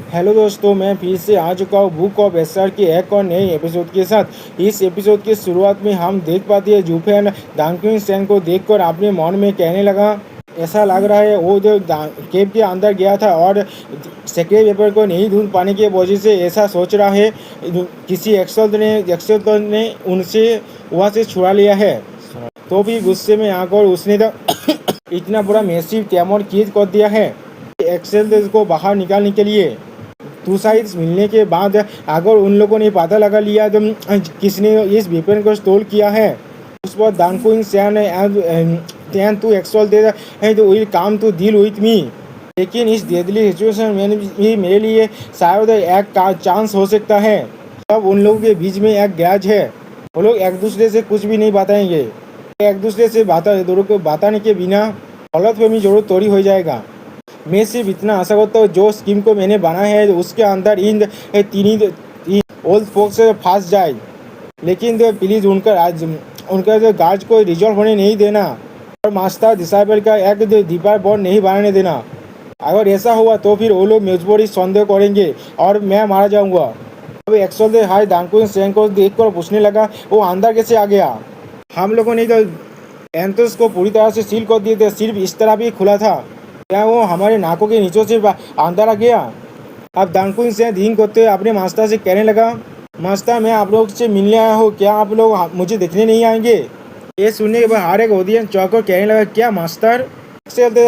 Hello दोस्तों, मैं फिर से आ चुका हूँ बुक ऑफ एसआर के एक और नए एपिसोड के साथ। इस एपिसोड की शुरुआत में हम देख पाते हैं जुफेन दानकुन सेन को देखकर अपने मन में कहने लगा, ऐसा लग रहा है वो जो केव के अंदर गया था और सेक्रेट पेपर को नहीं ढूंढ पाने की वजह से ऐसा सोच रहा है किसी एक्सल्ट ने उनसे वहाँ से छुड़ा लिया है। तो भी गुस्से में आकर उसने तो इतना बड़ा मैसिव तैमूर कीज कर दिया है एक्सेल को बाहर निकालने के लिए। टू साइड्स मिलने के बाद अगर उन लोगों ने पता लगा लिया तो किसने इस वेपन को स्टोल किया है, उस पर दानकुइन सैन एंड टू एक्सॉल दे तो will come to deal with me. लेकिन इस डेडली सिचुएशन में भी मेरे लिए शायद एक का चांस हो सकता है। अब उन लोगों के बीच में एक गैज है, वो लोग एक दूसरे से कुछ भी नहीं बताएंगे। एक दूसरे से दोनों को बताने के बिना गलतफहमी जरूर तोड़ी हो जाएगा। मैं सिर्फ इतना आशा करता हूँ जो स्कीम को मैंने बनाया है उसके अंदर इन तीन ओल्ड फोक्स से फंस जाए। लेकिन तो प्लीज़ उनका जो गार्ड को रिजॉल्व होने नहीं देना और मास्टर डिसाइबल का एक दीपार बॉन्ड नहीं बनाने देना। अगर ऐसा हुआ तो फिर वो लोग मुझ संदेह करेंगे और मैं मारा जाऊंगा। अब एक्सोल दे हाई दानकुन सेन को देखकर पूछने लगा, वो अंदर कैसे आ गया? हम लोगों ने तो एंट्रेंस को पूरी तरह से सील कर दिए थे, सिर्फ इस तरह भी खुला था। क्या वो हमारे नाकों के नीचे से अंदर आ गया? अब दानकुन से धीन करते हुए अपने मास्टर से कहने लगा, मास्टर मैं आप लोग से मिलने आया हूँ, क्या आप लोग मुझे देखने नहीं आएंगे? ये सुनने के बाद हर एक ऑडियंस चौंक कहने लगा, क्या मास्टर?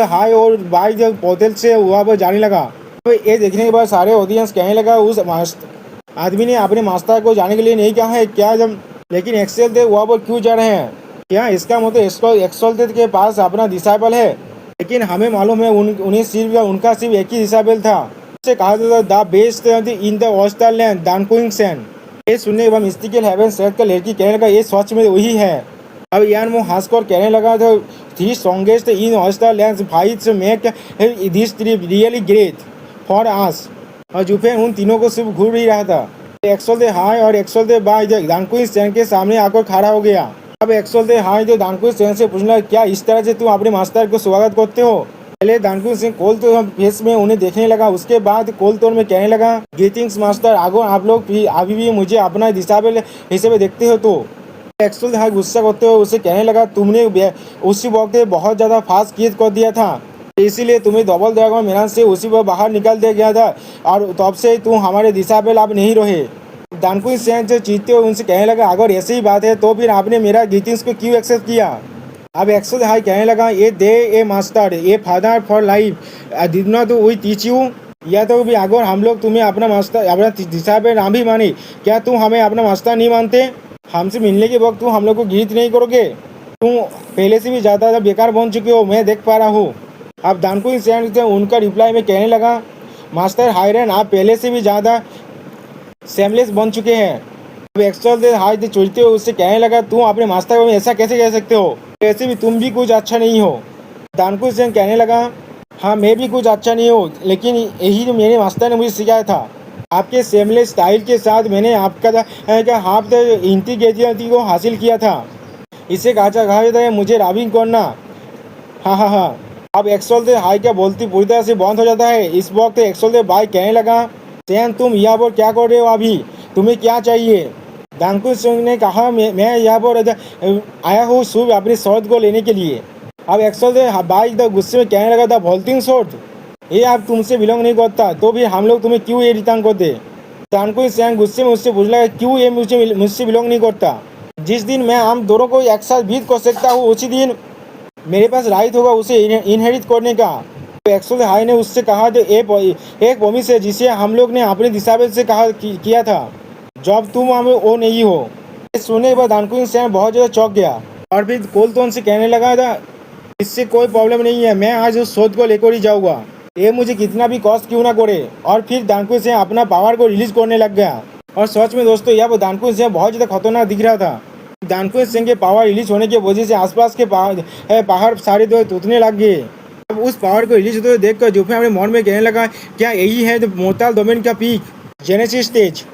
हाई और बाई जब पोर्टल से वहाँ पर जाने लगा। तो ये देखने के बाद सारे ऑडियंस कहने लगा, उस आदमी ने अपने मास्टर को जाने के लिए नहीं कहा है क्या? जब लेकिन एक्सेल दे वहाँ पर क्यों जा रहे हैं? क्या इसका मतलब एक्सेल के पास अपना डिसाइबल है? लेकिन हमें मालूम है उन्हें उनका सिर्फ एक ही डिसाइबल था। उससे कहा जाता द बेस्ट इन द ऑस्टर लैंड दानकुइन सेन। ये सुनने के बाद मिस्टिकल हेवन सेट का लड़की कहने लगा, ये सच में वही है। अब यान वो हंसकर कहने लगा था, three strongest in Osterland fights make this trip really great for us. और जुफेन उन तीनों को सिर्फ घूर ही रहा था। एक्सल दे हाई और एक्सल दे बाय दानकुइन सेन के सामने आकर खड़ा हो गया। अब एक्सल दे हाई जो दानकुइन सेन से पूछना, क्या इस तरह से तुम अपने मास्टर को स्वागत करते हो? पहले दानकुइन सिंह कोलतोर फेस में उन्हें देखने लगा, उसके बाद कोलतोर में कहने लगा, ग्रीटिंग्स मास्टर, अगर आप लोग भी अभी भी मुझे अपना डिसाइबल हिसाब देखते हो तो। एक्सल हाई गुस्सा करते हुए उसे कहने लगा, तुमने उसी वक्त बहुत ज़्यादा फास्ट कीज कर दिया था, इसीलिए तुम्हें डबल ड्रैगन मेहनत से उसी पर बाहर निकाल दिया गया था और तब से तुम हमारे दिशाबेल अब नहीं रहे। दानकुइन सेन से चीखते हुए उनसे कहने लगा, अगर ऐसी ही बात है तो फिर आपने मेरा ग्रीटिंग्स को क्यों एक्सेप्ट किया? अब एक्सेल हाई कहने लगा, ये day a master a father for life did not we teach you? या तो भी अगर हम लोग तुम्हें अपना मास्टर अपना दिशाबेल ना भी माने, क्या तुम हमें अपना मास्टर नहीं मानते? हमसे मिलने के वक्त तुम हम लोग को ग्रीट नहीं करोगे? तुम पहले से भी ज़्यादा बेकार बन चुके हो, मैं देख पा रहा हूँ। अब दानकुइन सेन से उनका रिप्लाई में कहने लगा, मास्टर हायरन, आप पहले से भी ज़्यादा सेमलेस बन चुके हैं। अब एक्सल दे हाई दे चुलते हुए उससे कहने लगा, तुम अपने मास्टर को ऐसा कैसे कह सकते हो? वैसे भी तुम भी कुछ अच्छा नहीं हो। दानकुइन सेन कहने लगा, हाँ मैं भी कुछ अच्छा नहीं हूँ, लेकिन यही जो मेरे मास्टर ने मुझे सिखाया था। आपके सेमलेस स्टाइल के साथ मैंने आपका हाफ इंटीग्रिटी को हासिल किया था। इसे कहा जाता है मुझे राबिंग करना। हाँ हाँ हाँ। अब एक्सल दे हाई का बोलती पूरी तरह से बंद हो जाता है। इस वक्त एक्सल दे भाई कहने लगा, सैन तुम यहाँ पर क्या कर रहे हो? अभी तुम्हें क्या चाहिए? दानकुइन सिंह ने कहा, मैं यहाँ पर आया हूँ सिर्फ अपनी शर्त को लेने के लिए। अब एक्सल दे भाई गुस्से में कहने लगा था, वोल्टिंग शर्ट, ये आप तुमसे बिलोंग नहीं करता, तो फिर हम लोग तुम्हें क्यों ये रिटर्न करते? दानकुइन सिंह गुस्से में उससे पूछ लगा, क्यों ये मुझसे बिलोंग नहीं करता? जिस दिन मैं हम दोनों को एक साथ बीत कर सकता हूँ उसी दिन मेरे पास राइट होगा उसे इनहेरिट करने का। तो एक्सल हाई ने उससे कहा, जो एक प्रोमिस है जिसे हम लोग ने अपने दिशाबेल से कहा किया था जब तुम हमें वो नहीं हो। सुनने के बाद दानकुइन सेन बहुत ज़्यादा चौंक गया और फिर कोलतोन से कहने लगा था, इससे कोई प्रॉब्लम नहीं है, मैं आज उस शोध को लेकर ही जाऊँगा, ये मुझे कितना भी कॉस्ट क्यों ना करे। और फिर दानकुइन सेन अपना पावर को रिलीज करने लग गया। और सच में दोस्तों, यह दानकुइन सेन बहुत ज़्यादा खतरनाक दिख रहा था। दानकुइन सेन के पावर रिलीज होने की वजह से आसपास के पहाड़ सारे टूटने लग गए। अब उस पावर को रिलीज होते हुए देखकर जुफे अपने मन में कहने लगा, क्या यही है जो मोर्टल डोमेन का पीक जेनेसिस स्टेज?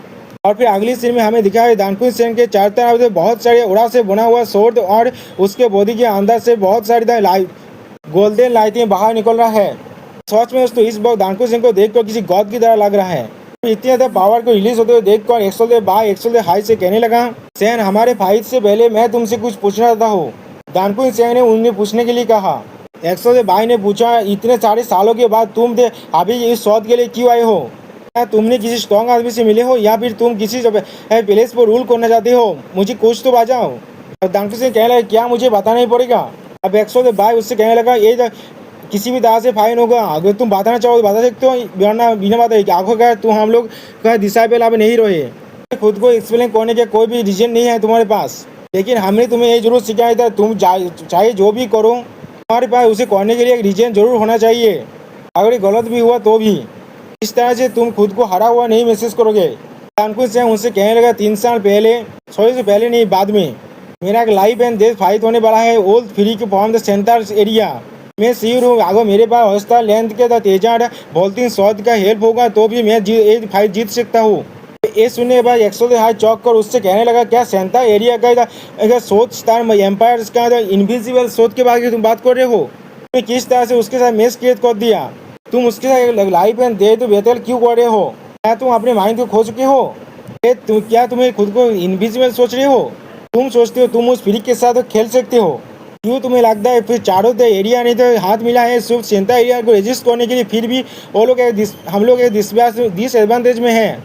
और फिर अगली सीन में हमें दिखा है दानकुइन सेन के चार तरफ से बहुत सारे उड़ा से बना हुआ सोर्ड और उसके बॉडी के अंदर से बहुत सारी गोल्डन लाइटें बाहर निकल रहा है। सच में दोस्तों इस बार दानकुन सिंह को देखकर किसी गॉड की तरह लग रहा है। इतनी ज्यादा पावर को रिलीज होते हुए देखकर एक्सोल बाय एक्सोल हाई से कहने लगा, सैन हमारे फाइट से पहले मैं तुमसे कुछ पूछना चाहता हूँ। दानकुन सिंह ने उन्हें पूछने के लिए कहा। एक्सोल भाई ने पूछा, इतने सारे सालों के बाद तुम थे अभी इस शौध के लिए क्यों आए हो? क्या तुमने किसी स्ट्रॉन्ग आदमी से मिले हो या फिर तुम किसी प्लेस पर रूल करना चाहते हो? मुझे कुछ तो बताओ। दानकुन सिंह कहने लगा, क्या मुझे बताना ही पड़ेगा? अब एक्सोल भाई उससे कहने लगा, ये किसी भी तरह से फाइन होगा, अगर तुम बताना चाहो तो बता सकते हो, वरना बिना बताए कि आखिरकार तुम हम लोग का दिशा पे लाभ नहीं रहे। खुद को एक्सप्लेन करने के कोई भी रीजन नहीं है तुम्हारे पास, लेकिन हमने तुम्हें ये जरूर सिखाया था, तुम चाहे जो भी करो तुम्हारे पास उसे करने के लिए एक रीजन जरूर होना चाहिए, अगर ये गलत भी हुआ तो भी। इस तरह से तुम खुद को हरा हुआ नहीं महसूस करोगे। दानकुन सिंह उनसे कहने लगा, 3 साल पहले, सॉरी से पहले नहीं बाद में मेरा एक लाइफ एंड डेथ फाइट होने वाला है ओल्ड फ्री के फॉर्म द सेंटर एरिया। मैं श्योर हूँ अगर मेरे पास हौसला लेंथ के तेजा बोलती शॉट का हेल्प होगा तो भी मैं ये फाइट जीत सकता हूँ। ये सुनने के बाद एक्सोल हाई चौक कर उससे कहने लगा, क्या सेंटा एरिया का सोच स्टार एम्पायर का इनविजिबल सोच के बारे में तुम बात कर रहे हो? तुमने किस तरह से उसके साथ मैच क्रिएट कर दिया? तुम उसके साथ लाइफ एंड डेथ तो बेहतर क्यों कर रहे हो? क्या तुम अपने माइंड को खो चुके हो? क्या तुम्हें खुद को इनविजिबल सोच रहे हो? तुम सोचते हो तुम उस फ्री के साथ खेल सकते हो? क्यों तुम्हें लगता है फिर चारों एरिया ने तो हाथ मिला है सिर्फ सेंटा एरिया को रजिस्ट करने के लिए, फिर भी वो लोग हम लोग डिसएडवांटेज में हैं।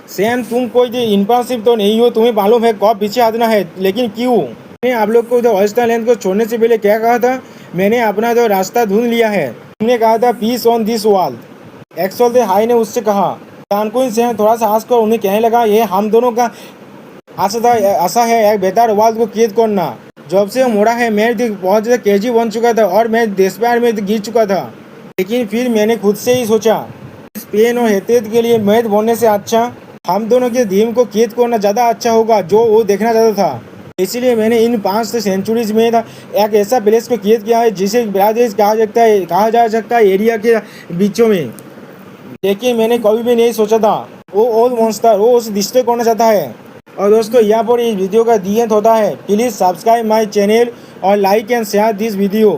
सैन तुम कोई इनपासिव तो नहीं हो, तुम्हें मालूम है कब पीछे हटना है, लेकिन क्यों? मैंने आप लोग को तो ऑयस्टर लैंड को छोड़ने से पहले क्या कहा था? मैंने अपना तो रास्ता ढूंढ लिया है। तुमने कहा था पीस ऑन दिस वर्ल्ड। एक्सोल हाई ने उससे कहा। दानकुन सिंह थोड़ा सा हंसकर उन्हें कहने लगा, ये हम दोनों का आशा है एक बेहतर वर्ल्ड को क्रिएट करना। जब से मोड़ा है मैं बहुत ज़्यादा क्रेजी बन चुका था और मैं देशप्यार में गिर चुका था, लेकिन फिर मैंने खुद से ही सोचा इस पेन और हेतरेत के लिए मैच बनने से अच्छा हम दोनों के टीम को क्रिएट करना ज़्यादा अच्छा होगा जो वो देखना चाहता था। इसीलिए मैंने इन 5 सेंचुरीज में एक ऐसा प्लेस को क्रिएट किया है जिसे ब्रादेश कहा जा सकता है एरिया के बीचों में। लेकिन मैंने कभी भी नहीं सोचा था वो ओल्ड मॉन्स्टर वो उसे डिस्ट्रॉय करना चाहता है। और दोस्तों यहाँ पर इस वीडियो का दी एंड होता है। प्लीज़ सब्सक्राइब माय चैनल और like and share this video.